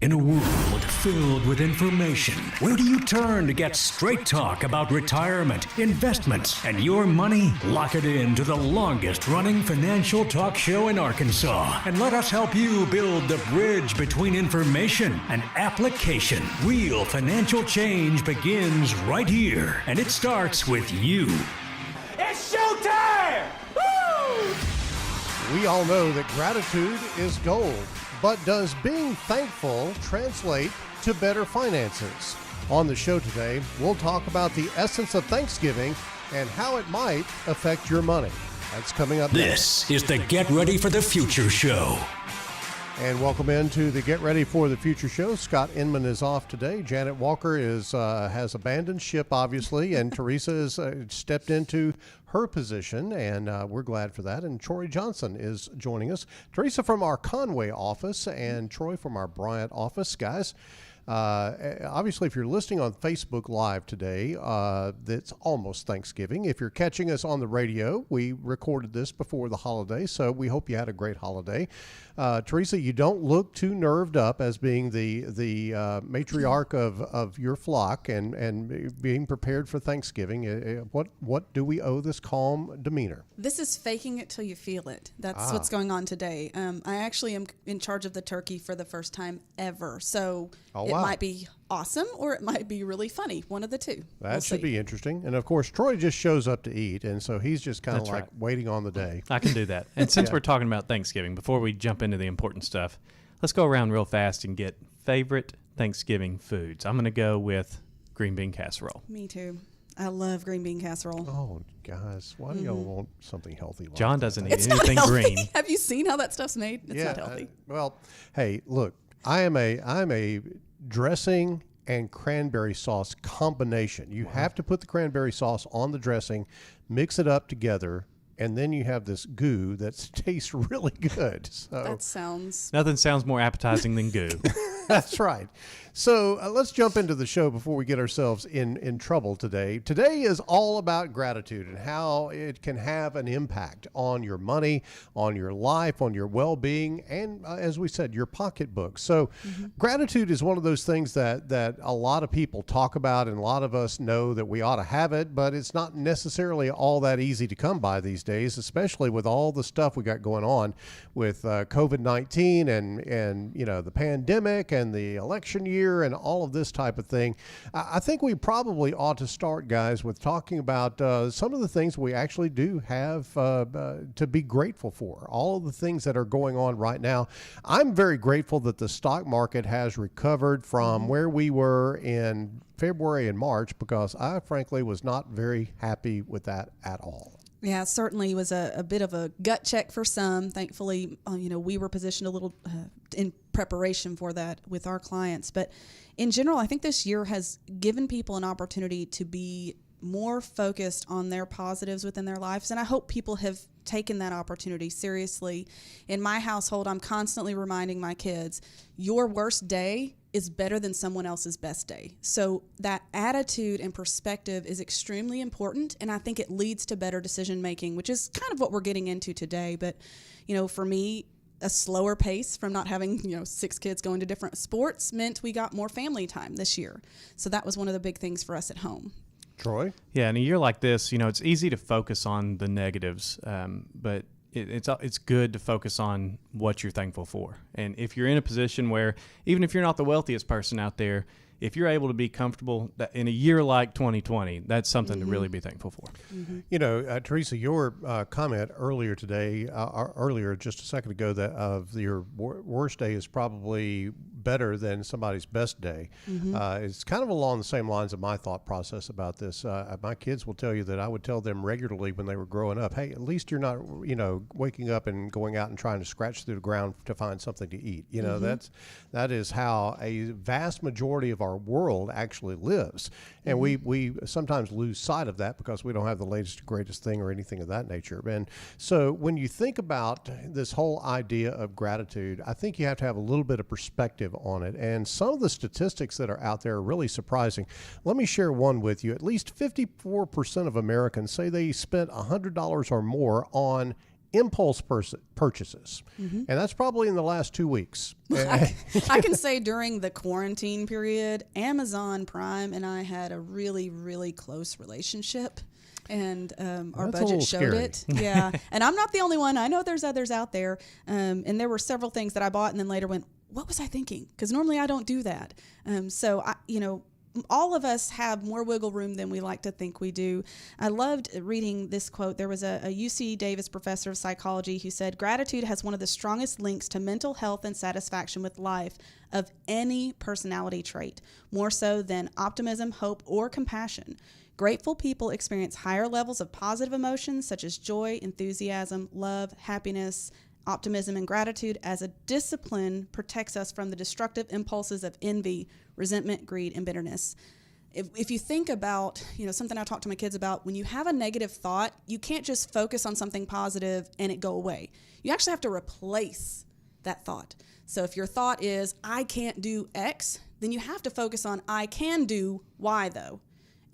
In a world filled with information, where do you turn to get straight talk about retirement, investments, and your money? Lock it in to the longest running financial talk show in Arkansas, and let us help you build the bridge between information and application. Real financial change begins right here, and it starts with you. It's showtime! Woo! We all know that gratitude is gold. But does being thankful translate to better finances? On the show today, we'll talk about the essence of Thanksgiving and how it might affect your money. That's coming up next. This is the Get Ready for the Future show. And welcome into the Get Ready for the Future show. Scott Inman is off today. Janet Walker has abandoned ship, obviously, and Teresa has stepped into her position, and we're glad for that. And Troy Johnson is joining us. Teresa from our Conway office and Troy from our Bryant office. Guys, obviously, if you're listening on Facebook Live today, it's almost Thanksgiving. If you're catching us on the radio, we recorded this before the holiday, so we hope you had a great holiday. Teresa, you don't look too nerved up as being the matriarch of your flock and being prepared for Thanksgiving. What do we owe this calm demeanor? This is faking it till you feel it. That's what's going on today. I actually am in charge of the turkey for the first time ever, so it might be awesome or it might be really funny. One of the two. That should be interesting. And of course, Troy just shows up to eat, and so he's just kind of like waiting on the day. I can do that. And since we're talking about Thanksgiving, before we jump into the important stuff, let's go around real fast and get favorite Thanksgiving foods. I'm going to go with green bean casserole. Me too. I love green bean casserole. Oh, guys, why do y'all want something healthy? Like John doesn't eat It's anything not green. Have you seen how that stuff's made? It's not healthy. Well, hey, look, I'm a dressing and cranberry sauce combination. You have to put the cranberry sauce on the dressing, mix it up together, and then you have this goo that tastes really good. So Nothing sounds more appetizing than goo. That's right. So let's jump into the show before we get ourselves in trouble today. Today is all about gratitude and how it can have an impact on your money, on your life, on your well-being, and as we said, your pocketbook. So gratitude is one of those things that a lot of people talk about, and a lot of us know that we ought to have it, but it's not necessarily all that easy to come by these days, especially with all the stuff we got going on with COVID-19 and you know, the pandemic and the election year and all of this type of thing. I think we probably ought to start, guys, with talking about some of the things we actually do have to be grateful for, all of the things that are going on right now. I'm very grateful that the stock market has recovered from where we were in February and March, because I frankly was not very happy with that at all. Yeah, it certainly was a bit of a gut check for some. Thankfully, we were positioned a little in preparation for that with our clients. But in general, I think this year has given people an opportunity to be more focused on their positives within their lives. And I hope people have taken that opportunity seriously. In my household, I'm constantly reminding my kids, your worst day is better than someone else's best day. So that attitude and perspective is extremely important, and I think it leads to better decision making, which is kind of what we're getting into today. But, for me, a slower pace from not having, 6 kids going to different sports meant we got more family time this year. So that was one of the big things for us at home. Troy? Yeah, in a year like this, it's easy to focus on the negatives, but it's good to focus on what you're thankful for. And if you're in a position where, even if you're not the wealthiest person out there, if you're able to be comfortable in a year like 2020, that's something to really be thankful for. Teresa, your comment earlier today, earlier just a second ago, that of your worst day is probably better than somebody's best day. It's kind of along the same lines of my thought process about this. My kids will tell you that I would tell them regularly when they were growing up, hey, at least you're not, waking up and going out and trying to scratch through the ground to find something to eat. That is how a vast majority of our world actually lives. And we sometimes lose sight of that because we don't have the latest or greatest thing or anything of that nature. And so when you think about this whole idea of gratitude, I think you have to have a little bit of perspective on it. And some of the statistics that are out there are really surprising. Let me share one with you. At least 54% of Americans say they spent $100 or more on impulse purchases. And that's probably in the last 2 weeks. I can say during the quarantine period, Amazon Prime and I had a really, really close relationship. And our budget showed it. Yeah. And I'm not the only one. I know there's others out there. And there were several things that I bought and then later went, what was I thinking? Because normally I don't do that. So, all of us have more wiggle room than we like to think we do. I loved reading this quote. There was a UC Davis professor of psychology who said, gratitude has one of the strongest links to mental health and satisfaction with life of any personality trait, more so than optimism, hope, or compassion. Grateful people experience higher levels of positive emotions such as joy, enthusiasm, love, happiness, optimism, and gratitude as a discipline protects us from the destructive impulses of envy, resentment, greed, and bitterness. If you think about, something I talk to my kids about, when you have a negative thought, you can't just focus on something positive and it go away. You actually have to replace that thought. So if your thought is, I can't do X, then you have to focus on, I can do Y though.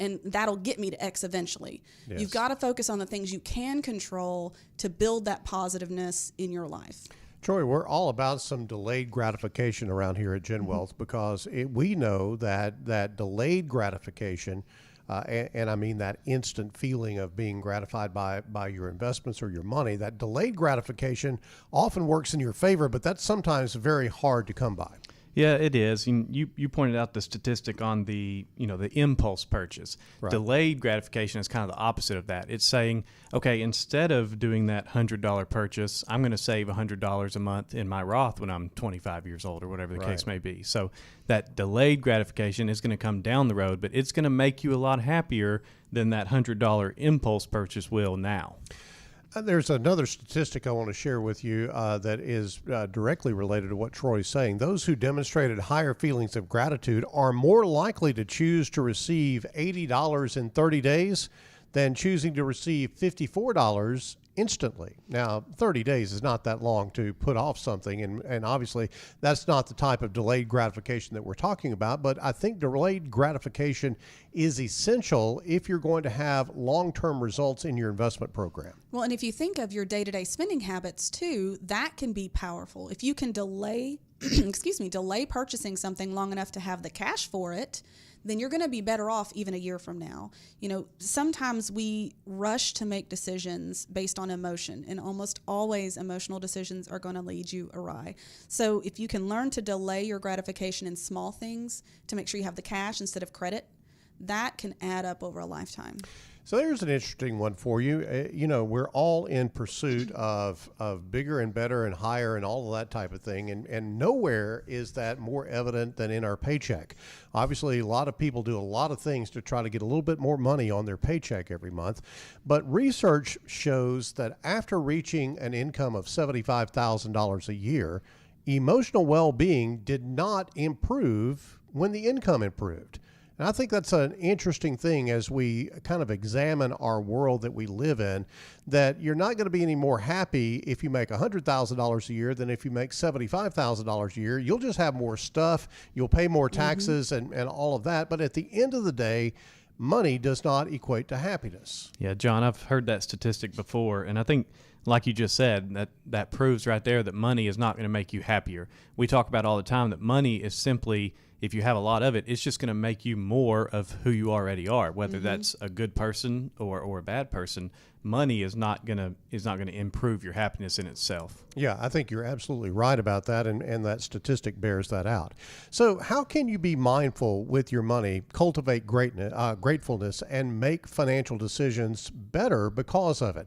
And that'll get me to X eventually. Yes. You've got to focus on the things you can control to build that positiveness in your life. Troy, we're all about some delayed gratification around here at Gen Wealth because we know that delayed gratification, and I mean that instant feeling of being gratified by your investments or your money, that delayed gratification often works in your favor, but that's sometimes very hard to come by. Yeah, it is. You pointed out the statistic on the impulse purchase. Right. Delayed gratification is kind of the opposite of that. It's saying, okay, instead of doing that $100 purchase, I'm going to save $100 a month in my Roth when I'm 25 years old or whatever the case may be. So that delayed gratification is going to come down the road, but it's going to make you a lot happier than that $100 impulse purchase will now. There's another statistic I want to share with you that is directly related to what Troy's saying. Those who demonstrated higher feelings of gratitude are more likely to choose to receive $80 in 30 days than choosing to receive $54 instantly. Now, 30 days is not that long to put off something, and obviously that's not the type of delayed gratification that we're talking about, but I think delayed gratification is essential if you're going to have long-term results in your investment program. Well, and if you think of your day-to-day spending habits too, that can be powerful. If you can delay purchasing something long enough to have the cash for it, then you're going to be better off even a year from now. Sometimes we rush to make decisions based on emotion, and almost always emotional decisions are going to lead you awry. So if you can learn to delay your gratification in small things to make sure you have the cash instead of credit, that can add up over a lifetime. So there's an interesting one for you. We're all in pursuit of bigger and better and higher and all of that type of thing. And nowhere is that more evident than in our paycheck. Obviously, a lot of people do a lot of things to try to get a little bit more money on their paycheck every month. But research shows that after reaching an income of $75,000 a year, emotional well-being did not improve when the income improved. And I think that's an interesting thing as we kind of examine our world that we live in, that you're not going to be any more happy if you make $100,000 a year than if you make $75,000 a year. You'll just have more stuff. You'll pay more taxes and all of that. But at the end of the day, money does not equate to happiness. Yeah, John, I've heard that statistic before. And I think, like you just said, that proves right there that money is not going to make you happier. We talk about all the time that money is simply, if you have a lot of it, it's just going to make you more of who you already are, whether that's a good person or a bad person. Money is not going to improve your happiness in itself. Yeah, I think you're absolutely right about that, and that statistic bears that out. So how can you be mindful with your money, cultivate gratefulness, and make financial decisions better because of it?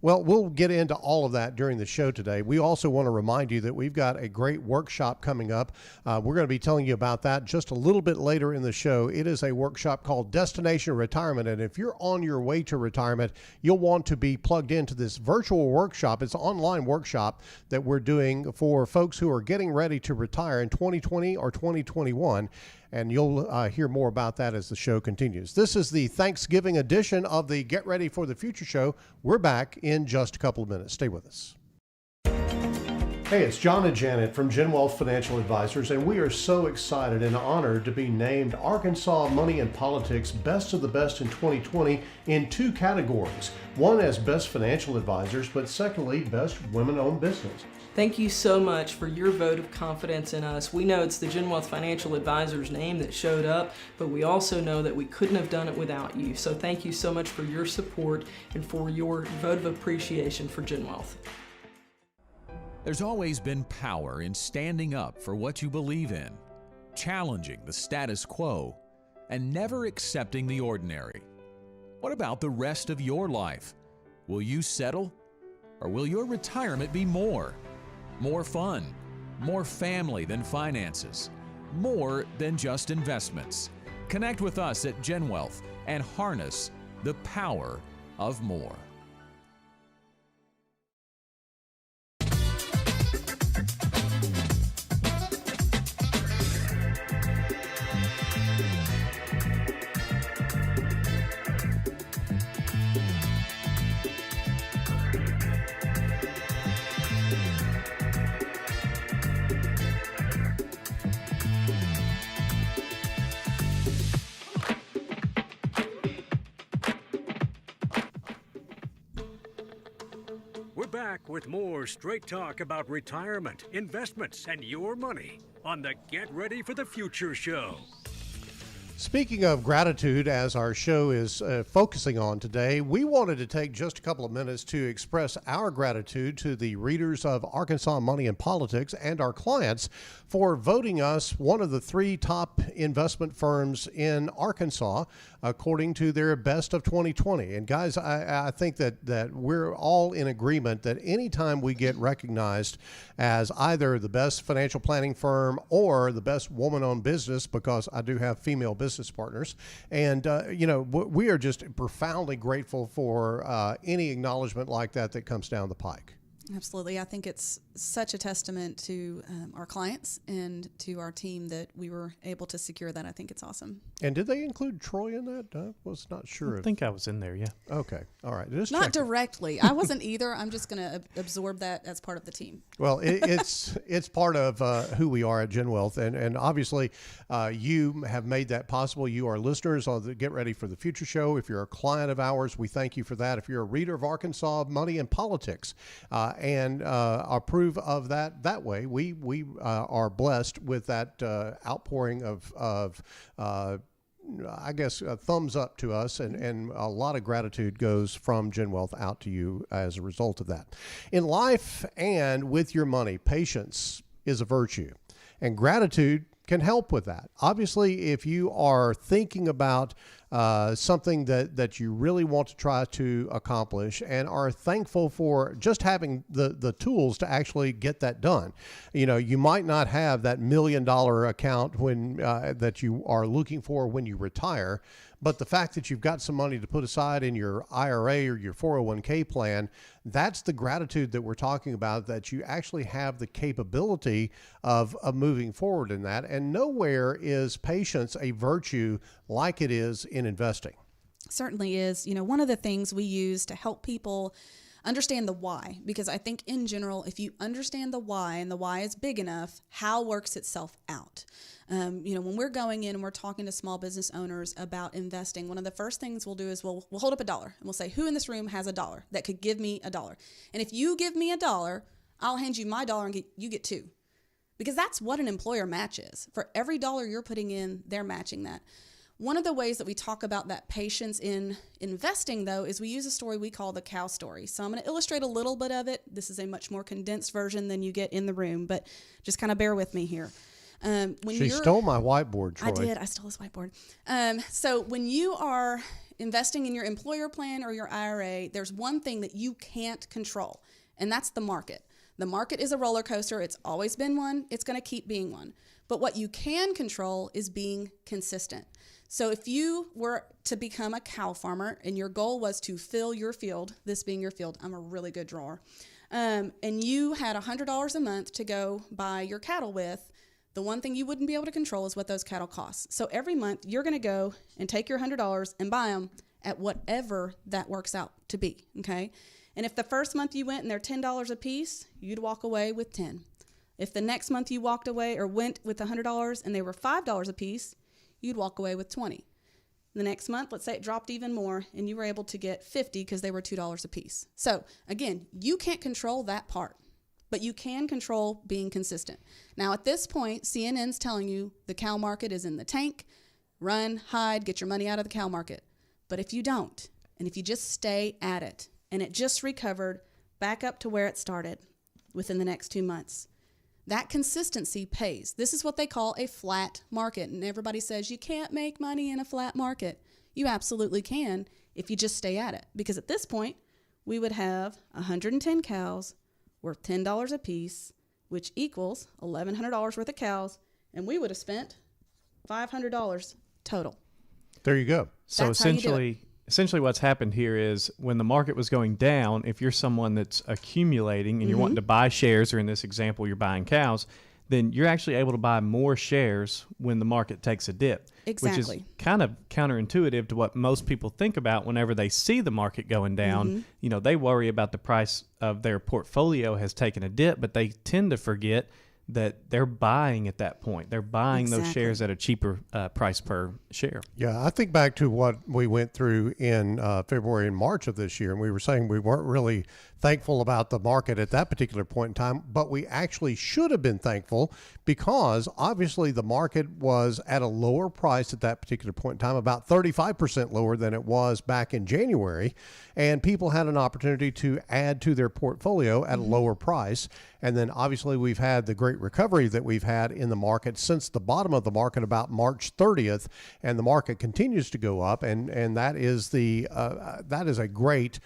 Well, we'll get into all of that during the show today. We also want to remind you that we've got a great workshop coming up. We're going to be telling you about that just a little bit later in the show. It is a workshop called Destination Retirement, and if you're on your way to retirement, you'll want to be plugged into this virtual workshop. It's an online workshop that we're doing for folks who are getting ready to retire in 2020 or 2021. And you'll hear more about that as the show continues. This is the Thanksgiving edition of the Get Ready for the Future show. We're back in just a couple of minutes. Stay with us. Hey, it's John and Janet from Gen Wealth Financial Advisors, and we are so excited and honored to be named Arkansas Money and Politics Best of the Best in 2020 in 2 categories. One as Best Financial Advisors, but secondly, Best Women-Owned Business. Thank you so much for your vote of confidence in us. We know it's the Gen Wealth Financial Advisors name that showed up, but we also know that we couldn't have done it without you. So thank you so much for your support and for your vote of appreciation for Gen Wealth. There's always been power in standing up for what you believe in, challenging the status quo, and never accepting the ordinary. What about the rest of your life? Will you settle? Or will your retirement be more? More fun, more family than finances, more than just investments. Connect with us at Gen Wealth and harness the power of more. We're back with more straight talk about retirement, investments, and your money on the Get Ready for the Future show. Speaking of gratitude, as our show is focusing on today, we wanted to take just a couple of minutes to express our gratitude to the readers of Arkansas Money and Politics and our clients for voting us one of the 3 top investment firms in Arkansas, according to their best of 2020. And guys, I think that we're all in agreement that anytime we get recognized as either the best financial planning firm or the best woman-owned business, because I do have female business partners, and we are just profoundly grateful for any acknowledgement like that comes down the pike. Absolutely. I think it's such a testament to our clients and to our team that we were able to secure that. I think it's awesome. And did they include Troy in that? I was not sure. I think I was in there, yeah. Okay. All right. Just Not checking. directly. I wasn't either. I'm just going to absorb that as part of the team. Well, it's part of who we are at Gen Wealth, and obviously you have made that possible. You are listeners on the Get Ready for the Future show. If you're a client of ours, we thank you for that. If you're a reader of Arkansas Money and Politics and approve of that way, we are blessed with that outpouring of I guess a thumbs up to us, and a lot of gratitude goes from Gen Wealth out to you as a result of that. In life and with your money, patience is a virtue, and gratitude can help with that. Obviously, if you are thinking about something that you really want to try to accomplish and are thankful for just having the tools to actually get that done. You might not have that $1 million account when that you are looking for when you retire, but the fact that you've got some money to put aside in your IRA or your 401k plan, that's the gratitude that we're talking about, that you actually have the capability of moving forward in that. And nowhere is patience a virtue like it is in investing. Certainly is. One of the things we use to help people understand the why, because I think in general, if you understand the why and the why is big enough, how works itself out. When we're going in and we're talking to small business owners about investing, one of the first things we'll do is we'll hold up $1 and we'll say, who in this room has $1 that could give me $1? And if you give me $1, I'll hand you my $1 and you get $2. Because that's what an employer matches. For every $1 you're putting in, they're matching that. One of the ways that we talk about that patience in investing, though, is we use a story we call the cow story. So I'm going to illustrate a little bit of it. This is a much more condensed version than you get in the room, but just kind of bear with me here. She stole my whiteboard, Troy. I did. I stole his whiteboard. So when you are investing in your employer plan or your IRA, there's one thing that you can't control, and that's the market. The market is a roller coaster. It's always been one. It's going to keep being one. But what you can control is being consistent. So if you were to become a cow farmer and your goal was to fill your field, this being your field, I'm a really good drawer, and you had $100 a month to go buy your cattle with, the one thing you wouldn't be able to control is what those cattle cost. So every month you're going to go and take your $100 and buy them at whatever that works out to be, okay? And if the first month you went and they're $10 a piece, you'd walk away with 10. If the next month you walked away or went with $100 and they were $5 a piece, you'd walk away with 20. The next month, let's say it dropped even more and you were able to get 50 because they were $2 a piece. So again, you can't control that part, but you can control being consistent. Now at this point, CNN's telling you the cow market is in the tank. Run, hide, get your money out of the cow market. But if you don't, and if you just stay at it, and it just recovered back up to where it started within the next 2 months, that consistency pays. This is what they call a flat market. And everybody says you can't make money in a flat market. You absolutely can if you just stay at it. Because at this point, we would have 110 cows worth $10 a piece, which equals $1,100 worth of cows, and we would have spent $500 total. There you go. So That's how you do it. essentially what's happened here is when the market was going down, if you're someone that's accumulating and you're wanting to buy shares, or in this example, you're buying cows, then you're actually able to buy more shares when the market takes a dip. Exactly. Which is kind of counterintuitive to what most people think about whenever they see the market going down. You know, they worry about the price of their portfolio has taken a dip, but they tend to forget that they're buying at that point. They're buying those shares at a cheaper price per share. Yeah, I think back to what we went through in February and March of this year, and we were saying we weren't really thankful about the market at that particular point in time, but we actually should have been thankful because obviously the market was at a lower price at that particular point in time, about 35% lower than it was back in January, and people had an opportunity to add to their portfolio at a lower price. And then obviously we've had the great recovery that we've had in the market since the bottom of the market about March 30th, and the market continues to go up, and that is that is a great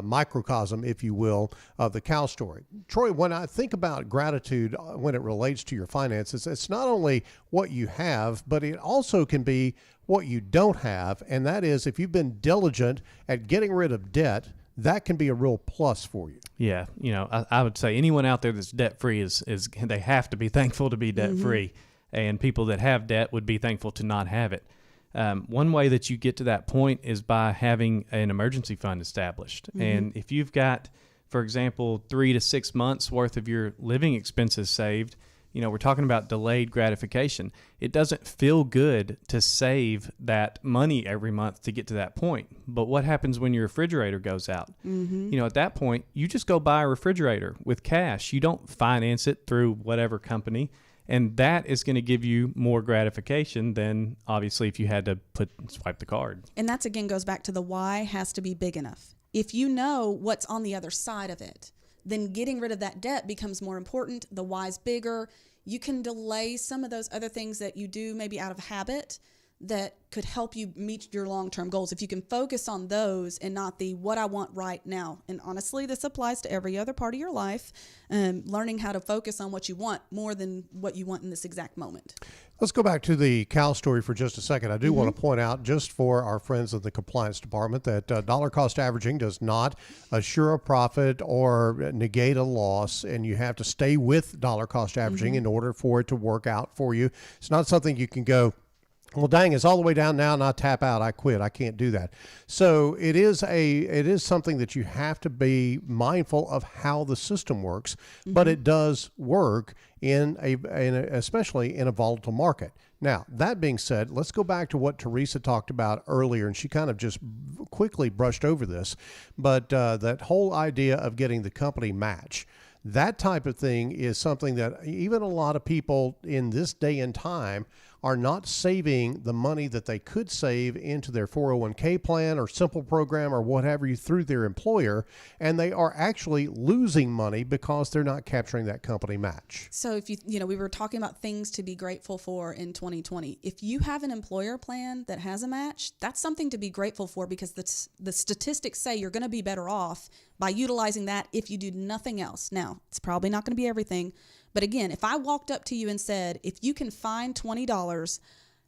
microcosm, if you will, of the cow story. Troy, when I think about gratitude when it relates to your finances, it's not only what you have, but it also can be what you don't have. And that is, if you've been diligent at getting rid of debt, that can be a real plus for you. Yeah. You know, I would say anyone out there that's debt free is they have to be thankful to be debt free. And people that have debt would be thankful to not have it. One way that you get to that point is by having an emergency fund established. And if you've got, for example, 3 to 6 months worth of your living expenses saved, you know, we're talking about delayed gratification. It doesn't feel good to save that money every month to get to that point. But what happens when your refrigerator goes out? You know, at that point, you just go buy a refrigerator with cash. You don't finance it through whatever company. And that is going to give you more gratification than obviously if you had to swipe the card. And that's again goes back to the why has to be big enough. If you know what's on the other side of it, then getting rid of that debt becomes more important. The why's bigger. You can delay some of those other things that you do maybe out of habit that could help you meet your long-term goals. If you can focus on those and not the what I want right now. And honestly, this applies to every other part of your life. Learning how to focus on what you want more than what you want in this exact moment. Let's go back to the cow story for just a second. I do want to point out, just for our friends in the compliance department, that dollar cost averaging does not assure a profit or negate a loss, and you have to stay with dollar cost averaging in order for it to work out for you. It's not something you can go, well, dang, it's all the way down now and I tap out, I quit. I can't do that. So it is something that you have to be mindful of how the system works, but it does work especially in a volatile market. Now, that being said, let's go back to what Teresa talked about earlier, and she kind of just quickly brushed over this, but that whole idea of getting the company match. That type of thing is something that even a lot of people in this day and time are not saving the money that they could save into their 401k plan or simple program or whatever you through their employer, and they are actually losing money because they're not capturing that company match. So if we were talking about things to be grateful for in 2020. If you have an employer plan that has a match, that's something to be grateful for, because the statistics say you're going to be better off by utilizing that if you do nothing else. Now, it's probably not going to be everything. But again, if I walked up to you and said, if you can find $20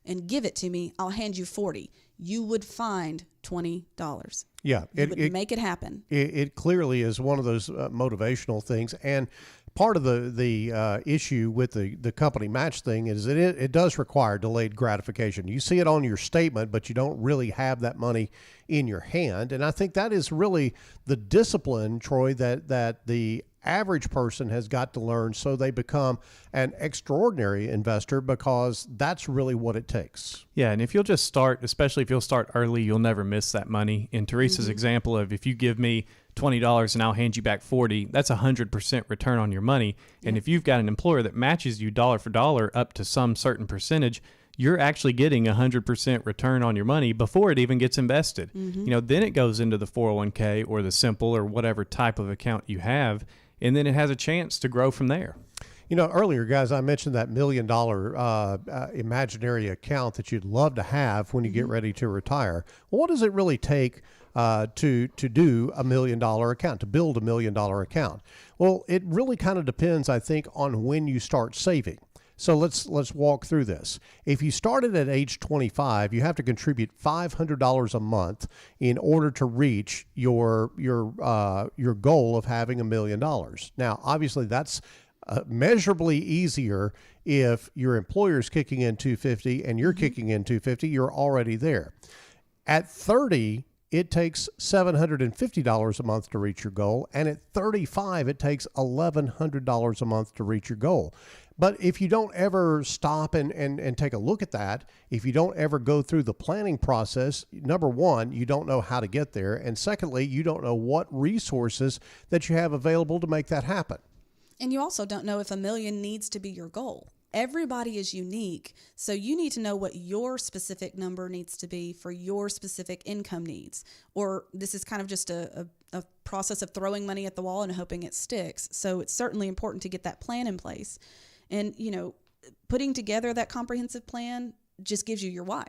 and give it to me, I'll hand you $40. You would find $20. Yeah. It would make it happen. It clearly is one of those motivational things. And part of the issue with the company match thing is that it does require delayed gratification. You see it on your statement, but you don't really have that money in your hand. And I think that is really the discipline, Troy, that the average person has got to learn so they become an extraordinary investor, because that's really what it takes. Yeah, and if you'll just start, especially if you'll start early, you'll never miss that money. In Teresa's example of, if you give me $20 and I'll hand you back 40, that's 100% return on your money. And if you've got an employer that matches you dollar for dollar up to some certain percentage, you're actually getting 100% return on your money before it even gets invested. Then it goes into the 401k or the simple or whatever type of account you have, and then it has a chance to grow from there. Earlier, guys, I mentioned that $1 million imaginary account that you'd love to have when you get ready to retire. Well, what does it really take to do $1 million account, to build $1 million account? Well, it really kind of depends, I think, on when you start saving. So let's walk through this. If you started at age 25, you have to contribute $500 a month in order to reach your goal of having $1 million. Now, obviously, that's measurably easier if your employer's kicking in $250 and you're kicking in $250. You're already there. At 30, it takes $750 a month to reach your goal, and at 35, it takes $1,100 a month to reach your goal. But if you don't ever stop and take a look at that, if you don't ever go through the planning process, number one, you don't know how to get there. And secondly, you don't know what resources that you have available to make that happen. And you also don't know if $1 million needs to be your goal. Everybody is unique, so you need to know what your specific number needs to be for your specific income needs. Or this is kind of just a process of throwing money at the wall and hoping it sticks. So it's certainly important to get that plan in place. And, putting together that comprehensive plan just gives you your why.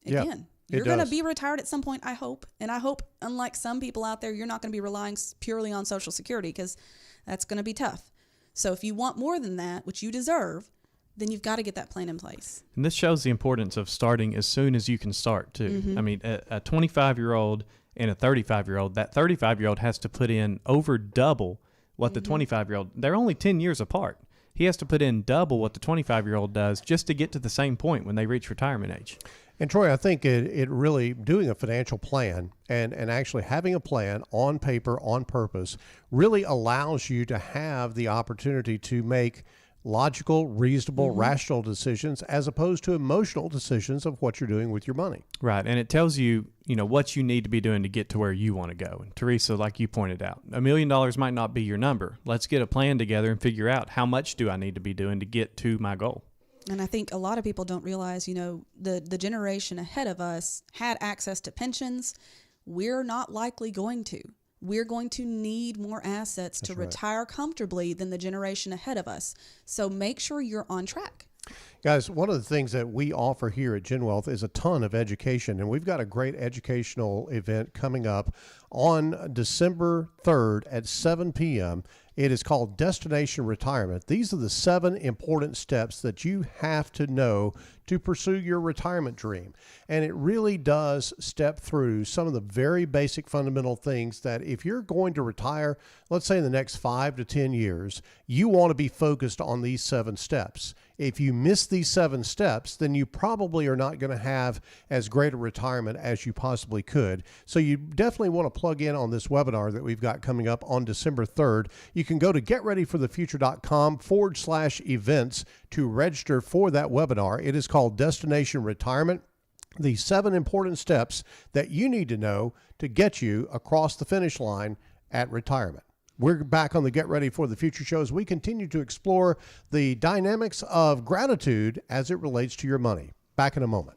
Again, you're going to be retired at some point, I hope. And I hope, unlike some people out there, you're not going to be relying purely on Social Security, because that's going to be tough. So if you want more than that, which you deserve, then you've got to get that plan in place. And this shows the importance of starting as soon as you can start, too. I mean, a 25-year-old and a 35-year-old, that 35-year-old has to put in over double what the 25-year-old, they're only 10 years apart. He has to put in double what the 25-year-old does just to get to the same point when they reach retirement age. And Troy, I think it really, doing a financial plan and actually having a plan on paper, on purpose, really allows you to have the opportunity to make logical, reasonable, rational decisions, as opposed to emotional decisions of what you're doing with your money. Right. And it tells you, what you need to be doing to get to where you want to go. And Teresa, like you pointed out, $1 million might not be your number. Let's get a plan together and figure out, how much do I need to be doing to get to my goal? And I think a lot of people don't realize, the generation ahead of us had access to pensions. We're not likely going to. We're going to need more assets to retire comfortably than the generation ahead of us. So make sure you're on track. Guys, one of the things that we offer here at Gen Wealth is a ton of education, and we've got a great educational event coming up on December 3rd at 7 p.m. It is called Destination Retirement. These are the 7 important steps that you have to know to pursue your retirement dream. And it really does step through some of the very basic fundamental things that if you're going to retire, let's say in the next 5 to 10 years, you want to be focused on these 7 steps. If you miss these 7 steps, then you probably are not going to have as great a retirement as you possibly could. So you definitely want to plug in on this webinar that we've got coming up on December 3rd. You can go to getreadyforthefuture.com/events to register for that webinar. It is called Destination Retirement: the 7 important steps that you need to know to get you across the finish line at retirement. We're back on the Get Ready for the Future show as we continue to explore the dynamics of gratitude as it relates to your money. Back in a moment.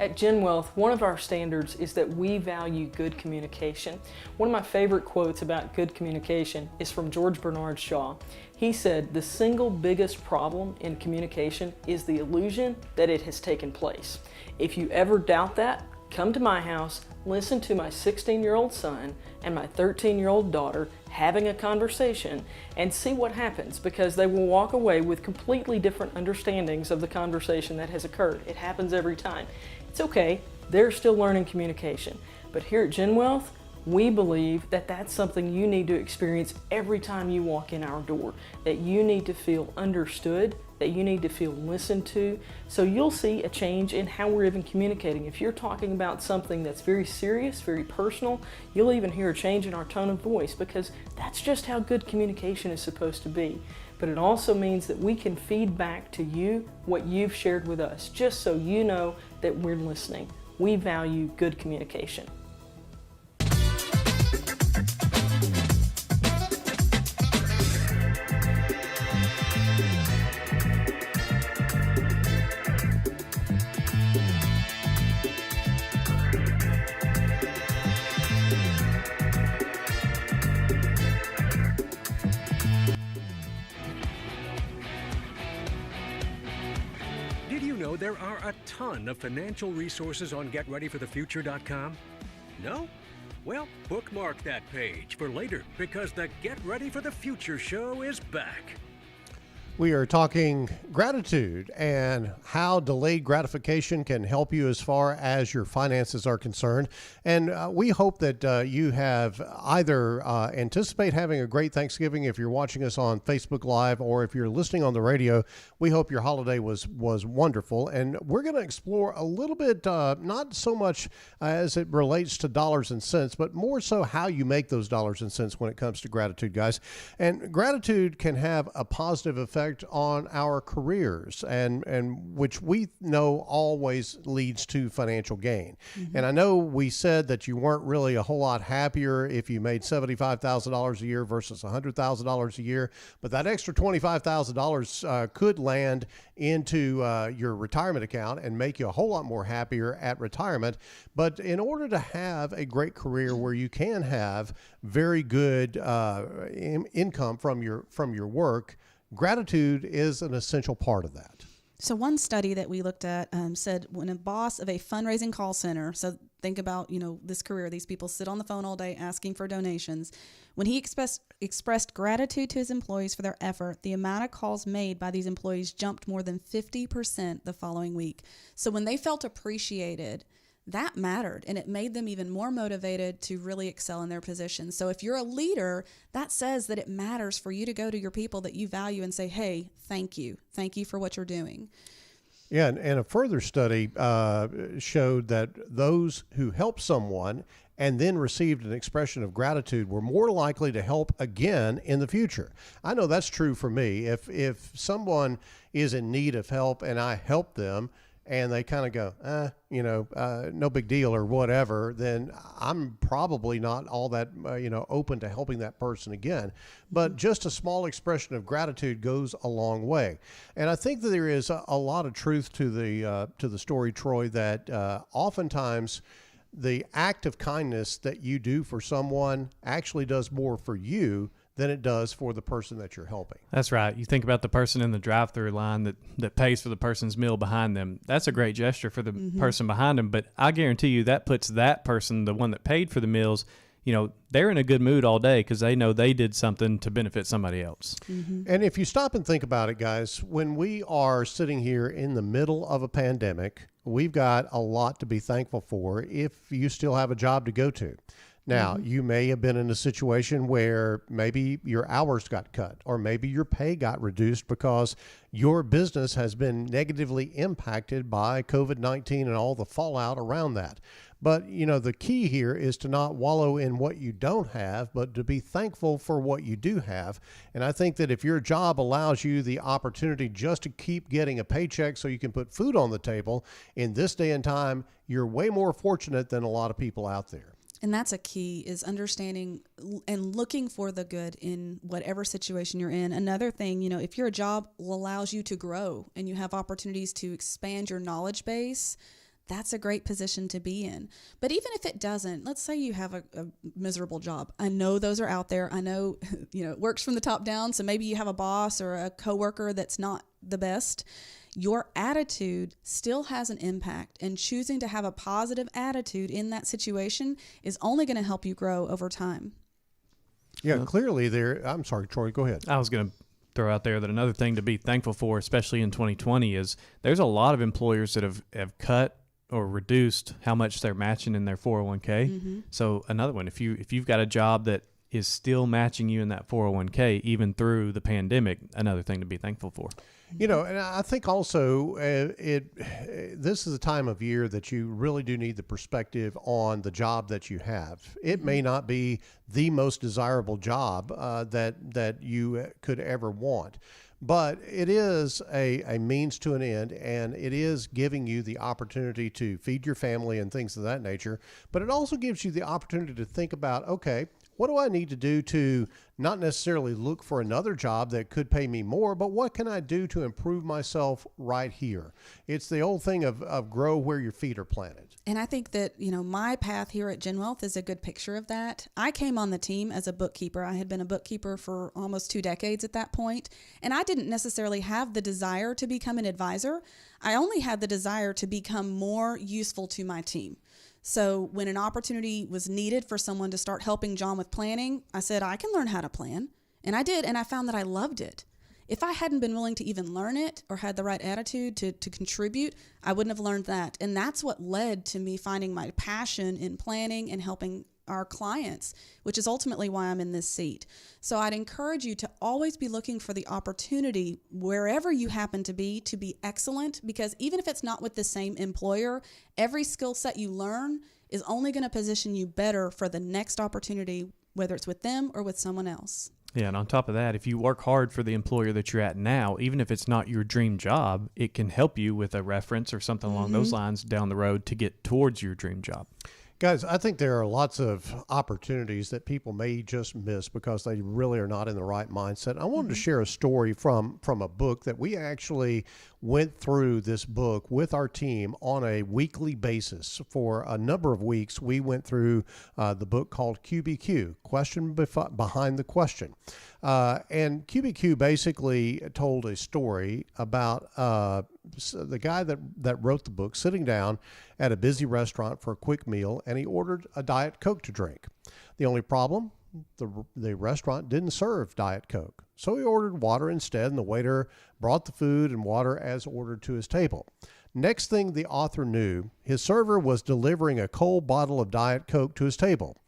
At Gen Wealth, one of our standards is that we value good communication. One of my favorite quotes about good communication is from George Bernard Shaw. He said, "The single biggest problem in communication is the illusion that it has taken place. If you ever doubt that, come to my house, listen to my 16-year-old son and my 13-year-old daughter having a conversation, and see what happens, because they will walk away with completely different understandings of the conversation that has occurred." It happens every time. It's okay, they're still learning communication. But here at Gen Wealth, We believe that that's something you need to experience every time you walk in our door, that you need to feel understood, that you need to feel listened to. So you'll see a change in how we're even communicating. If you're talking about something that's very serious, very personal, you'll even hear a change in our tone of voice, because that's just how good communication is supposed to be. But it also means that we can feed back to you what you've shared with us, just so you know that we're listening. We value good communication. Did you know there are a ton of financial resources on GetReadyForTheFuture.com? No? Well, bookmark that page for later, because the Get Ready for the Future show is back. We are talking gratitude and how delayed gratification can help you as far as your finances are concerned. And we hope that you have either anticipate having a great Thanksgiving if you're watching us on Facebook Live, or if you're listening on the radio. We hope your holiday was wonderful. And we're going to explore a little bit, not so much as it relates to dollars and cents, but more so how you make those dollars and cents when it comes to gratitude, guys. And gratitude can have a positive effect on our careers, and which we know always leads to financial gain. Mm-hmm. And I know we said that you weren't really a whole lot happier if you made $75,000 a year versus $100,000 a year, but that extra $25,000 could land into your retirement account and make you a whole lot more happier at retirement. But in order to have a great career where you can have very good income from your work, gratitude is an essential part of that. So one study that we looked at said when a boss of a fundraising call center, so think about, this career, these people sit on the phone all day asking for donations. When he expressed gratitude to his employees for their effort, the amount of calls made by these employees jumped more than 50% the following week. So when they felt appreciated, that mattered, and it made them even more motivated to really excel in their position. So if you're a leader, that says that it matters for you to go to your people that you value and say, hey, thank you for what you're doing. Yeah, and a further study showed that those who helped someone and then received an expression of gratitude were more likely to help again in the future. I know that's true for me. If someone is in need of help and I help them, and they kind of go, no big deal or whatever, then I'm probably not all that, open to helping that person again. But just a small expression of gratitude goes a long way. And I think that there is a lot of truth to the story, Troy, that oftentimes the act of kindness that you do for someone actually does more for you than it does for the person that you're helping. That's right. You think about the person in the drive-through line that pays for the person's meal behind them. That's a great gesture for the person behind them, but I guarantee you that puts that person, the one that paid for the meals, they're in a good mood all day because they know they did something to benefit somebody else. Mm-hmm. And if you stop and think about it, guys, when we are sitting here in the middle of a pandemic, we've got a lot to be thankful for if you still have a job to go to. Now, you may have been in a situation where maybe your hours got cut, or maybe your pay got reduced because your business has been negatively impacted by COVID-19 and all the fallout around that. But, the key here is to not wallow in what you don't have, but to be thankful for what you do have. And I think that if your job allows you the opportunity just to keep getting a paycheck so you can put food on the table in this day and time, you're way more fortunate than a lot of people out there. And that's a key, is understanding and looking for the good in whatever situation you're in. Another thing, if your job allows you to grow and you have opportunities to expand your knowledge base, that's a great position to be in. But even if it doesn't, let's say you have a miserable job. I know those are out there. I know, it works from the top down. So maybe you have a boss or a coworker that's not the best. Your attitude still has an impact, and choosing to have a positive attitude in that situation is only going to help you grow over time. Yeah, clearly there. I'm sorry, Troy, go ahead. I was going to throw out there that another thing to be thankful for, especially in 2020, is there's a lot of employers that have cut or reduced how much they're matching in their 401k. So another one, if you've got a job that is still matching you in that 401k even through the pandemic, another thing to be thankful for. You know, and I think also this is a time of year that you really do need the perspective on the job that you have. It may not be the most desirable job that you could ever want, but it is a means to an end, and it is giving you the opportunity to feed your family and things of that nature. But it also gives you the opportunity to think about, okay, what do I need to do to not necessarily look for another job that could pay me more, but what can I do to improve myself right here? It's the old thing of grow where your feet are planted. And I think that, you know, my path here at Gen Wealth is a good picture of that. I came on the team as a bookkeeper. I had been a bookkeeper for almost 2 decades at that point, and I didn't necessarily have the desire to become an advisor. I only had the desire to become more useful to my team. So when an opportunity was needed for someone to start helping John with planning, I said, I can learn how to plan. And I did, and I found that I loved it. If I hadn't been willing to even learn it or had the right attitude to contribute, I wouldn't have learned that. And that's what led to me finding my passion in planning and helping our clients, which is ultimately why I'm in this seat. So I'd encourage you to always be looking for the opportunity wherever you happen to be excellent, because even if it's not with the same employer, every skill set you learn is only going to position you better for the next opportunity, whether it's with them or with someone else. Yeah, and on top of that, if you work hard for the employer that you're at now, even if it's not your dream job, it can help you with a reference or something along those lines down the road to get towards your dream job. Guys, I think there are lots of opportunities that people may just miss because they really are not in the right mindset. I wanted to share a story from a book that we actually went through this book with our team on a weekly basis. For a number of weeks, we went through the book called QBQ, Question Behind the Question. And QBQ basically told a story about the guy that wrote the book sitting down at a busy restaurant for a quick meal, and he ordered a Diet Coke to drink. The only problem, the restaurant didn't serve Diet Coke. So he ordered water instead, and the waiter brought the food and water as ordered to his table. Next thing the author knew, his server was delivering a cold bottle of Diet Coke to his table.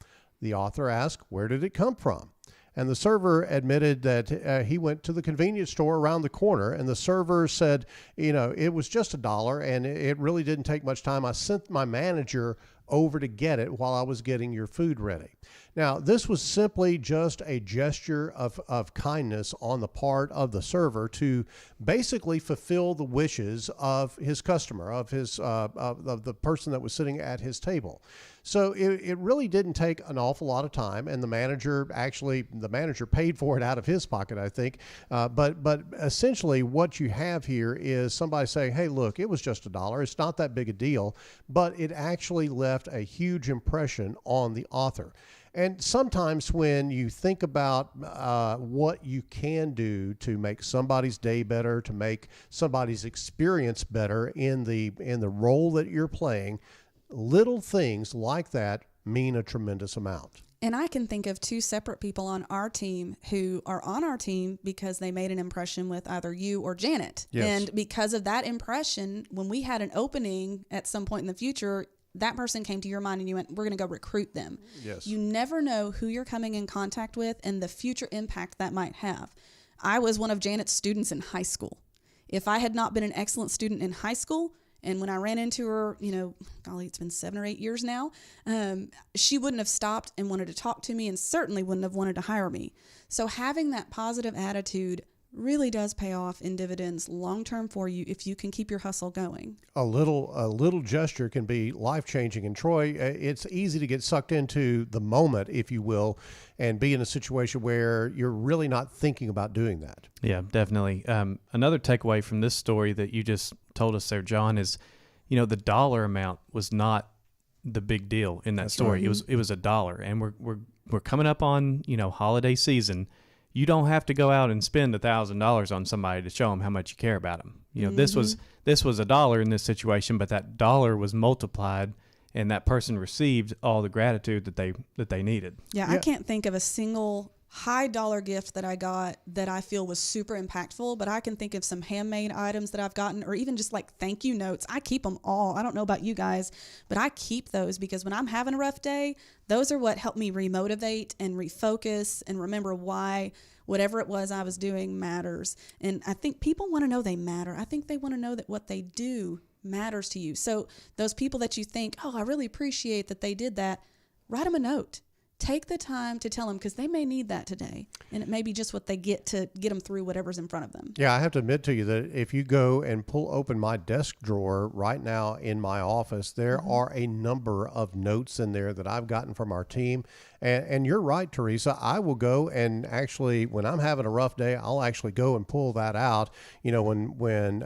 The author asked, where did it come from? And the server admitted that he went to the convenience store around the corner, and the server said, you know, it was just $1 and it really didn't take much time. I sent my manager over to get it while I was getting your food ready. Now, this was simply just a gesture of kindness on the part of the server to basically fulfill the wishes of his customer, of the person that was sitting at his table. So it really didn't take an awful lot of time, and the manager paid for it out of his pocket, I think. But essentially what you have here is somebody saying, hey, look, it was just $1. It's not that big a deal, but it actually left a huge impression on the author. And sometimes when you think about what you can do to make somebody's day better, to make somebody's experience better in the role that you're playing, little things like that mean a tremendous amount. And I can think of 2 separate people on our team who are on our team because they made an impression with either you or Janet. Yes. And because of that impression, when we had an opening at some point in the future, that person came to your mind and you went, we're going to go recruit them. Yes. You never know who you're coming in contact with and the future impact that might have. I was one of Janet's students in high school. If I had not been an excellent student in high school, and when I ran into her, you know, golly, it's been 7 or 8 years now, she wouldn't have stopped and wanted to talk to me and certainly wouldn't have wanted to hire me. So having that positive attitude really does pay off in dividends long-term for you if you can keep your hustle going. A little gesture can be life-changing. And Troy, it's easy to get sucked into the moment, if you will, and be in a situation where you're really not thinking about doing that. Yeah, definitely. Another takeaway from this story that you just told us there, John, is, you know, the dollar amount was not the big deal in that story. Right. It was $1, and we're coming up on, you know, holiday season. You don't have to go out and spend $1,000 on somebody to show them how much you care about them. You know, this was $1 in this situation, but that dollar was multiplied, and that person received all the gratitude that they needed. Yeah, I can't think of a single high dollar gift that I got that I feel was super impactful, but I can think of some handmade items that I've gotten, or even just like thank you notes. I keep them all. I don't know about you guys, but I keep those because when I'm having a rough day, those are what help me remotivate and refocus and remember why whatever it was I was doing matters. And I think people want to know they matter. I think they want to know that what they do matters to you. So those people that you think, oh, I really appreciate that they did that, write them a note. Take the time to tell them, because they may need that today. And it may be just what they get to get them through whatever's in front of them. Yeah, I have to admit to you that if you go and pull open my desk drawer right now in my office, there are a number of notes in there that I've gotten from our team. And you're right, Teresa. I will go and actually, when I'm having a rough day, I'll actually go and pull that out. When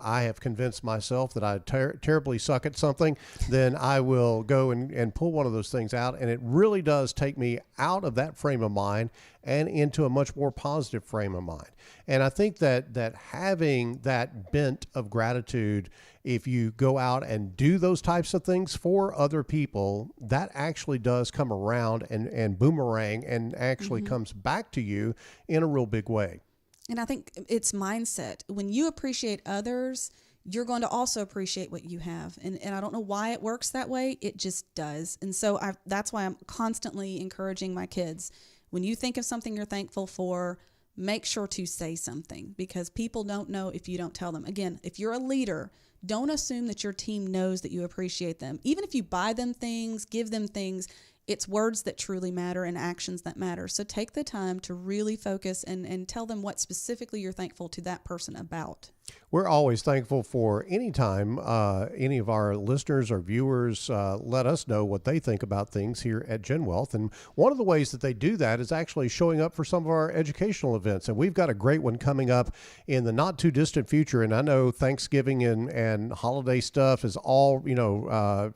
I have convinced myself that I terribly suck at something, then I will go and pull one of those things out. And it really does take me out of that frame of mind and into a much more positive frame of mind. And I think that having that bent of gratitude, if you go out and do those types of things for other people, that actually does come around and boomerang and actually comes back to you in a real big way. And I think it's mindset. When you appreciate others, you're going to also appreciate what you have. And I don't know why it works that way. It just does. And so that's why I'm constantly encouraging my kids. When you think of something you're thankful for, make sure to say something, because people don't know if you don't tell them. Again, if you're a leader, don't assume that your team knows that you appreciate them. Even if you buy them things, give them things, it's words that truly matter and actions that matter. So take the time to really focus and tell them what specifically you're thankful to that person about. We're always thankful for any time any of our listeners or viewers let us know what they think about things here at Gen Wealth. And one of the ways that they do that is actually showing up for some of our educational events. And we've got a great one coming up in the not too distant future. And I know Thanksgiving and holiday stuff is all,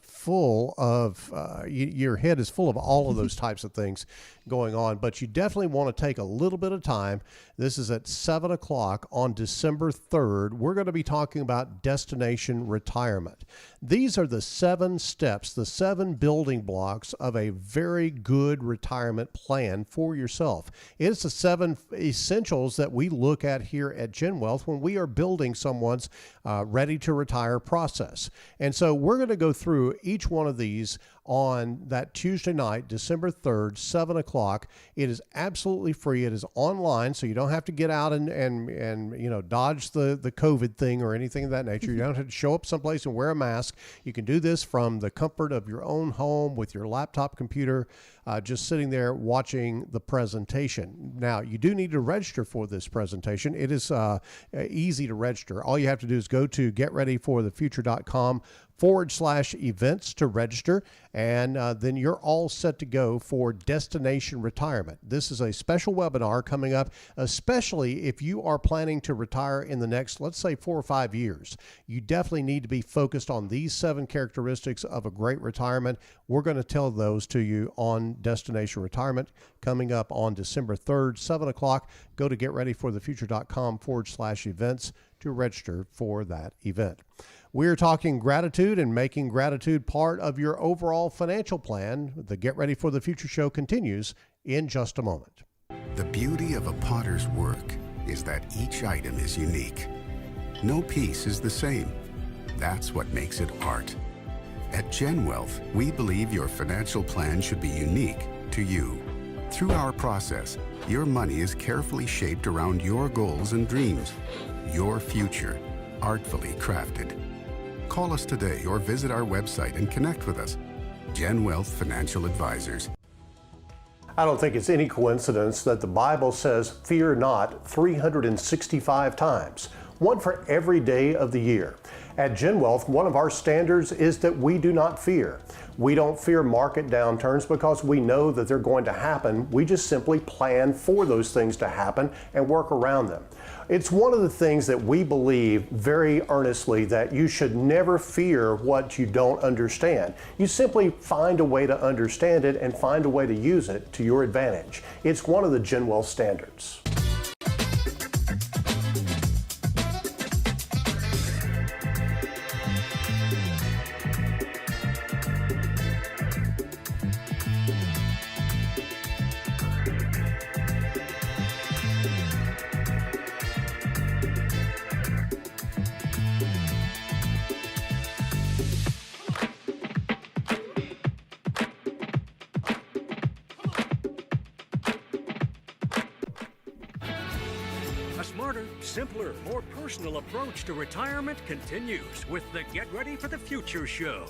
full of, your head is full of all of those types of things going on. But you definitely want to take a little bit of time. This is at 7 o'clock on December 3rd. We're going to be talking about destination retirement. These are the 7 steps, the 7 building blocks of a very good retirement plan for yourself. It's the 7 essentials that we look at here at Gen Wealth when we are building someone's ready to retire process. And so we're going to go through each one of these on that Tuesday night, December 3rd, 7 o'clock. It is absolutely free. It is online, so you don't have to get out and dodge the COVID thing or anything of that nature. You don't have to show up someplace and wear a mask. You can do this from the comfort of your own home with your laptop computer, just sitting there watching the presentation. Now, you do need to register for this presentation. It is easy to register. All you have to do is go to getreadyforthefuture.com/events to register, and then you're all set to go for Destination Retirement. This is a special webinar coming up, especially if you are planning to retire in the next, let's say, 4 or 5 years. You definitely need to be focused on these 7 characteristics of a great retirement. We're going to tell those to you on Destination Retirement coming up on December 3rd, 7 o'clock. Go to getreadyforthefuture.com/events to register for that event. We're talking gratitude and making gratitude part of your overall financial plan. The Get Ready for the Future show continues in just a moment. The beauty of a potter's work is that each item is unique. No piece is the same. That's what makes it art. At Gen Wealth, we believe your financial plan should be unique to you. Through our process, your money is carefully shaped around your goals and dreams. Your future, artfully crafted. Call us today or visit our website and connect with us. Gen Wealth Financial Advisors. I don't think it's any coincidence that the Bible says, fear not, 365 times, one for every day of the year. At Gen Wealth, one of our standards is that we do not fear. We don't fear market downturns because we know that they're going to happen. We just simply plan for those things to happen and work around them. It's one of the things that we believe very earnestly, that you should never fear what you don't understand. You simply find a way to understand it and find a way to use it to your advantage. It's one of the Gen Wealth standards. simpler, more personal approach to retirement continues with the Get Ready for the Future show.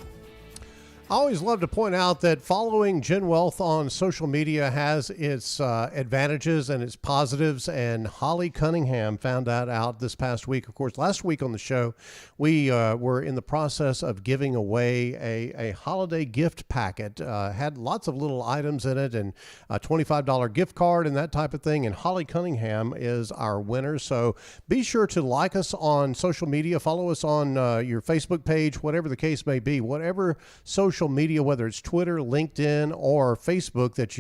I always love to point out that following Gen Wealth on social media has its advantages and its positives, and Holly Cunningham found that out this past week. Of course, last week on the show, we were in the process of giving away a holiday gift packet. Had lots of little items in it and a $25 gift card and that type of thing, and Holly Cunningham is our winner. So be sure to like us on social media, follow us on your Facebook page, whatever the case may be, whatever social media, whether it's Twitter, LinkedIn, or Facebook that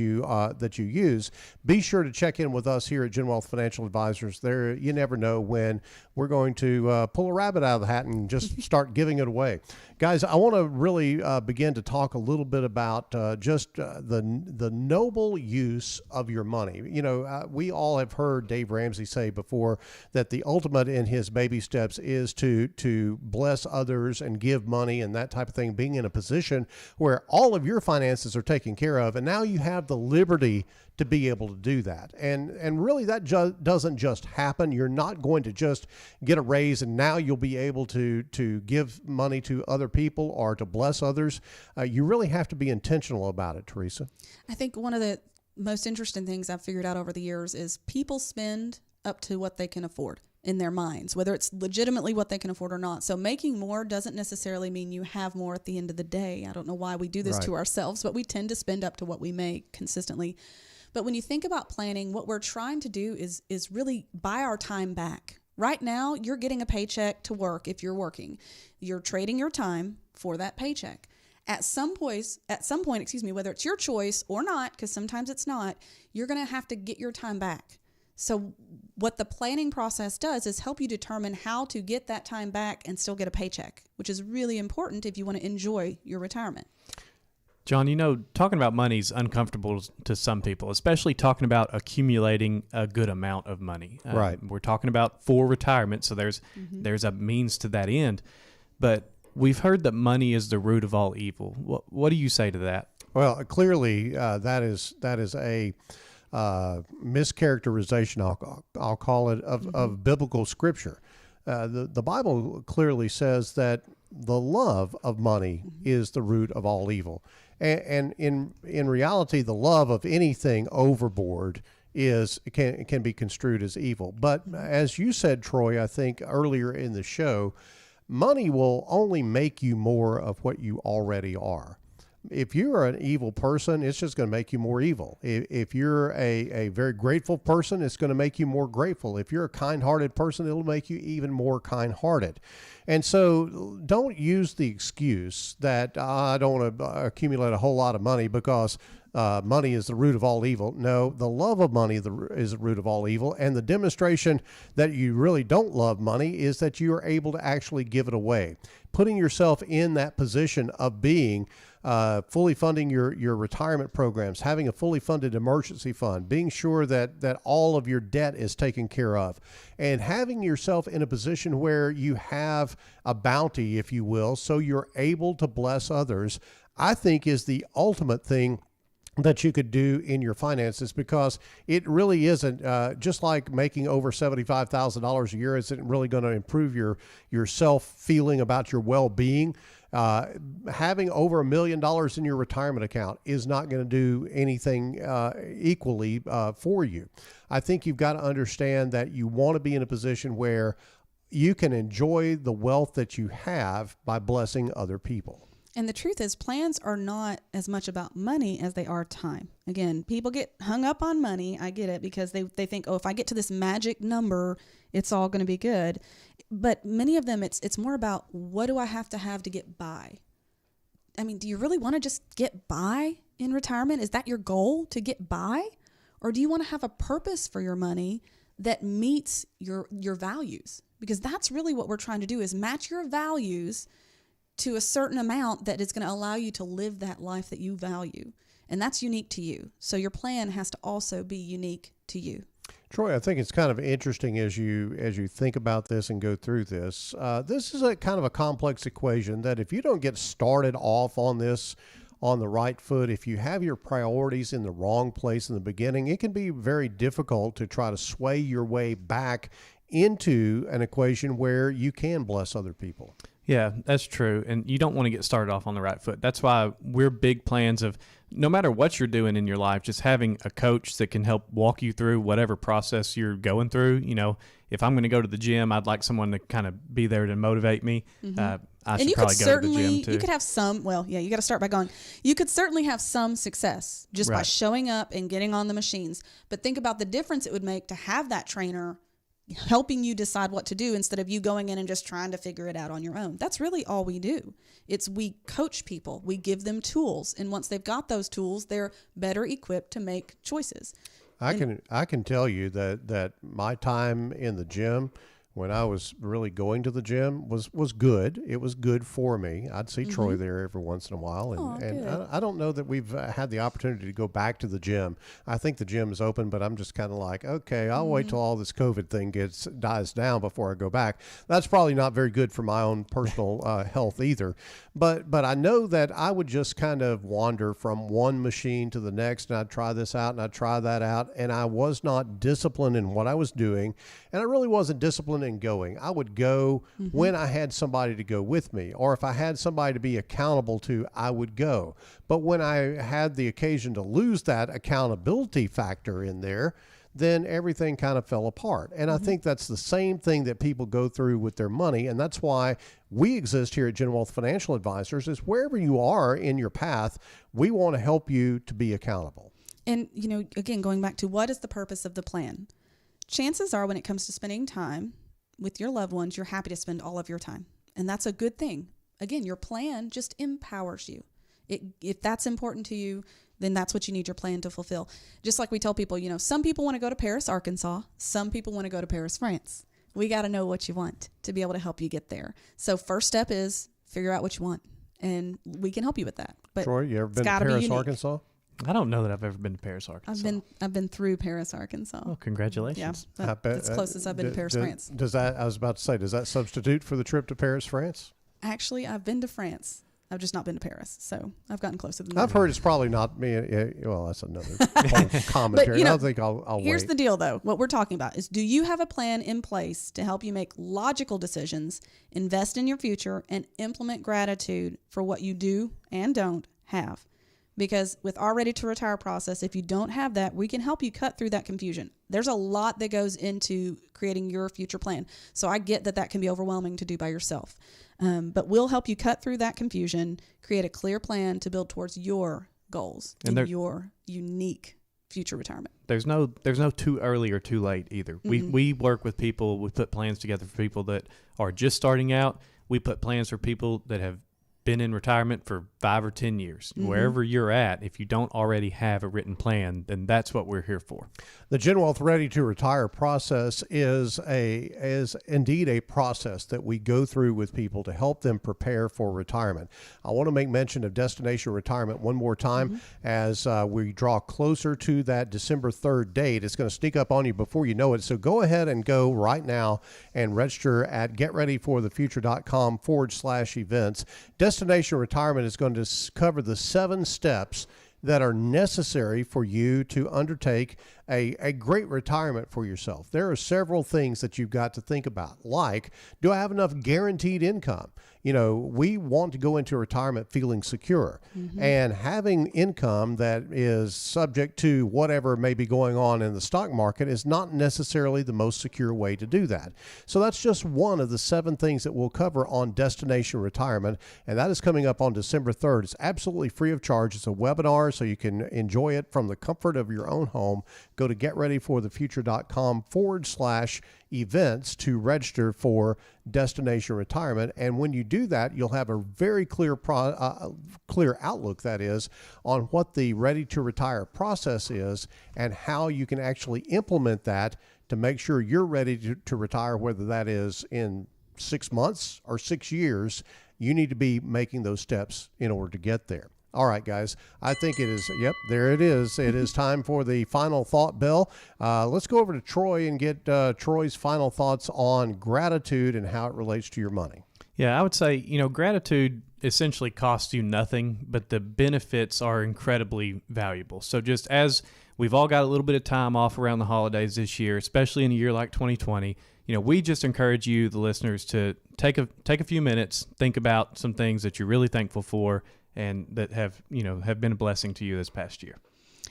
you use. Be sure to check in with us here at Gen Wealth Financial Advisors. There, you never know when we're going to pull a rabbit out of the hat and just start giving it away. Guys, I want to really begin to talk a little bit about the noble use of your money. You know, we all have heard Dave Ramsey say before that the ultimate in his baby steps is to bless others and give money and that type of thing, being in a position where all of your finances are taken care of, and now you have the liberty to be able to do that. And really that doesn't just happen. You're not going to just get a raise and now you'll be able to give money to other people or to bless others. You really have to be intentional about it, Teresa. I think one of the most interesting things I've figured out over the years is people spend up to what they can afford in their minds, whether it's legitimately what they can afford or not. So making more doesn't necessarily mean you have more at the end of the day. I don't know why we do this to ourselves, but we tend to spend up to what we make consistently. But when you think about planning, what we're trying to do is really buy our time back. Right now, you're getting a paycheck to work if you're working. You're trading your time for that paycheck. At some point, whether it's your choice or not, because sometimes it's not, you're going to have to get your time back. So what the planning process does is help you determine how to get that time back and still get a paycheck, which is really important if you want to enjoy your retirement. John, you know, talking about money is uncomfortable to some people, especially talking about accumulating a good amount of money. Right. We're talking about for retirement, so there's a means to that end. But we've heard that money is the root of all evil. What do you say to that? Well, clearly that is a mischaracterization, I'll call it, of biblical scripture. The Bible clearly says that the love of money is the root of all evil. And in reality, the love of anything overboard can be construed as evil. But as you said, Troy, I think earlier in the show, money will only make you more of what you already are. If you're an evil person, it's just going to make you more evil. If you're a very grateful person, it's going to make you more grateful. If you're a kind-hearted person, it'll make you even more kind-hearted. And so don't use the excuse that I don't want to accumulate a whole lot of money because money is the root of all evil. No, the love of money is the root of all evil. And the demonstration that you really don't love money is that you are able to actually give it away. Putting yourself in that position of being fully funding your retirement programs, having a fully funded emergency fund, being sure that all of your debt is taken care of, and having yourself in a position where you have a bounty, if you will, so you're able to bless others, I think is the ultimate thing that you could do in your finances, because it really isn't just like making over $75,000 a year isn't really going to improve your self feeling about your well-being. Having over $1 million in your retirement account is not going to do anything equally for you. I think you've got to understand that you want to be in a position where you can enjoy the wealth that you have by blessing other people. And the truth is, plans are not as much about money as they are time. Again, people get hung up on money. I get it, because they think, oh, if I get to this magic number, it's all going to be good. But many of them, it's more about, what do I have to get by? I mean, do you really want to just get by in retirement? Is that your goal, to get by? Or do you want to have a purpose for your money that meets your values? Because that's really what we're trying to do, is match your values to a certain amount that is going to allow you to live that life that you value. And that's unique to you. So your plan has to also be unique to you. Troy, I think it's kind of interesting as you think about this and go through this. This is a kind of a complex equation that if you don't get started off on this on the right foot, if you have your priorities in the wrong place in the beginning, it can be very difficult to try to sway your way back into an equation where you can bless other people. Yeah, that's true. And you don't want to get started off on the right foot. That's why we're big plans of no matter what you're doing in your life, just having a coach that can help walk you through whatever process you're going through. You know, if I'm going to go to the gym, I'd like someone to kind of be there to motivate me. I should probably go to the gym too. You could have some, well, yeah, you got to start by going. You could certainly have some success just by showing up and getting on the machines. But think about the difference it would make to have that trainer helping you decide what to do instead of you going in and just trying to figure it out on your own. That's really all we do. We coach people. We give them tools. And once they've got those tools, they're better equipped to make choices. I can tell you that my time in the gym when I was really going to the gym was good. It was good for me. I'd see Troy there every once in a while. And I don't know that we've had the opportunity to go back to the gym. I think the gym is open, but I'm just kind of like, okay, I'll wait till all this COVID thing dies down before I go back. That's probably not very good for my own personal health either. But I know that I would just kind of wander from one machine to the next, and I'd try this out and I'd try that out. And I was not disciplined in what I was doing. And I really wasn't disciplined in going. I would go when I had somebody to go with me, or if I had somebody to be accountable to, I would go. But when I had the occasion to lose that accountability factor in there, then everything kind of fell apart. And I think that's the same thing that people go through with their money. And that's why we exist here at Gen Wealth Financial Advisors, is wherever you are in your path, we want to help you to be accountable. And, you know, again, going back to what is the purpose of the plan? Chances are when it comes to spending time with your loved ones, you're happy to spend all of your time. And that's a good thing. Again, your plan just empowers you. If that's important to you, then that's what you need your plan to fulfill. Just like we tell people, you know, some people want to go to Paris, Arkansas. Some people want to go to Paris, France. We got to know what you want to be able to help you get there. So first step is figure out what you want, and we can help you with that. But Troy, you ever been to Paris, Arkansas? I don't know that I've ever been to Paris, Arkansas. I've been through Paris, Arkansas. Oh, congratulations. Yeah, that's close as I've been to Paris, France. I was about to say, does that substitute for the trip to Paris, France? Actually, I've been to France. I've just not been to Paris, so I've gotten closer than that. I've heard it's probably not me. Well, that's another whole commentary. But, you know, I don't think I'll here's wait. the deal, though. What we're talking about is, do you have a plan in place to help you make logical decisions, invest in your future, and implement gratitude for what you do and don't have? Because with our Ready to Retire process, if you don't have that, we can help you cut through that confusion. There's a lot that goes into creating your future plan. So I get that can be overwhelming to do by yourself. But we'll help you cut through that confusion, create a clear plan to build towards your goals and your unique future retirement. There's no too early or too late either. We work with people. We put plans together for people that are just starting out. We put plans for people that have been in retirement for 5 or 10 years. Wherever you're at, if you don't already have a written plan, then that's what we're here for. The Gen Wealth Ready to Retire process is indeed a process that we go through with people to help them prepare for retirement. I want to make mention of Destination Retirement one more time as we draw closer to that December 3rd date. It's going to sneak up on you before you know it. So go ahead and go right now and register at getreadyforthefuture.com/events. Destination Retirement is going to cover the 7 steps that are necessary for you to undertake a great retirement for yourself. There are several things that you've got to think about, like, do I have enough guaranteed income? You know, we want to go into retirement feeling secure, and having income that is subject to whatever may be going on in the stock market is not necessarily the most secure way to do that. So that's just one of the 7 things that we'll cover on Destination Retirement, and that is coming up on December 3rd. It's absolutely free of charge. It's a webinar, so you can enjoy it from the comfort of your own home. Go to getreadyforthefuture.com/events to register for Destination Retirement. And when you do that, you'll have a very clear outlook, that is, on what the Ready to Retire process is and how you can actually implement that to make sure you're ready to retire, whether that is in 6 months or 6 years. You need to be making those steps in order to get there. All right, guys, I think it is. Yep, there it is. It is time for the final thought bell. Let's go over to Troy and get Troy's final thoughts on gratitude and how it relates to your money. Yeah, I would say, you know, gratitude essentially costs you nothing, but the benefits are incredibly valuable. So just as we've all got a little bit of time off around the holidays this year, especially in a year like 2020, we just encourage you, the listeners, to take a few minutes, think about some things that you're really thankful for and that have been a blessing to you this past year.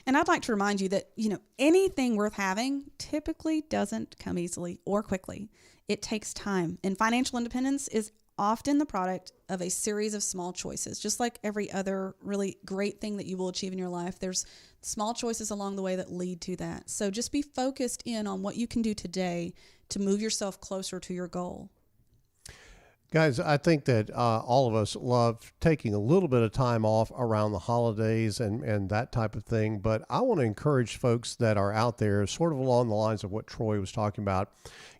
And I'd like to remind you that, anything worth having typically doesn't come easily or quickly. It takes time. And financial independence is often the product of a series of small choices. Just like every other really great thing that you will achieve in your life, there's small choices along the way that lead to that. So just be focused in on what you can do today to move yourself closer to your goal. Guys, I think that all of us love taking a little bit of time off around the holidays and that type of thing. But I want to encourage folks that are out there sort of along the lines of what Troy was talking about.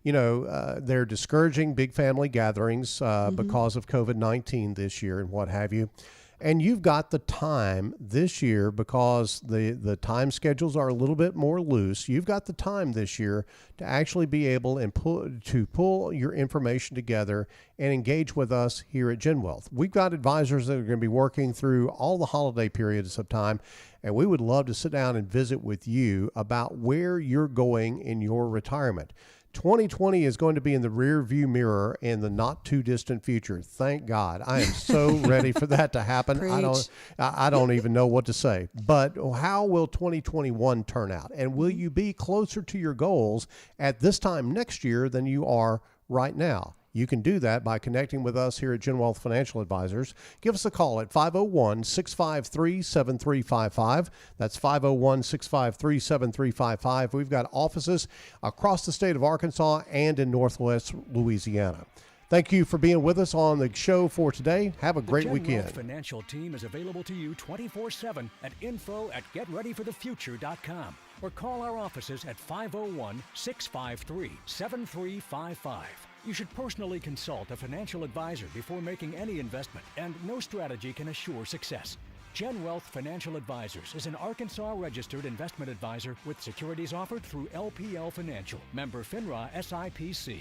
They're discouraging big family gatherings because of COVID-19 this year and what have you. And you've got the time this year because the time schedules are a little bit more loose. You've got the time this year to actually be able to pull your information together and engage with us here at GenWealth. We've got advisors that are going to be working through all the holiday periods of time, and we would love to sit down and visit with you about where you're going in your retirement. 2020 is going to be in the rear view mirror in the not too distant future. Thank God. I am so ready for that to happen. I don't even know what to say. But how will 2021 turn out? And will you be closer to your goals at this time next year than you are right now? You can do that by connecting with us here at GenWealth Financial Advisors. Give us a call at 501-653-7355. That's 501-653-7355. We've got offices across the state of Arkansas and in Northwest Louisiana. Thank you for being with us on the show for today. Have a great weekend. The Financial Team is available to you 24/7 at info@getreadyforthefuture.com or call our offices at 501-653-7355. You should personally consult a financial advisor before making any investment, and no strategy can assure success. GenWealth Financial Advisors is an Arkansas-registered investment advisor with securities offered through LPL Financial, member FINRA SIPC.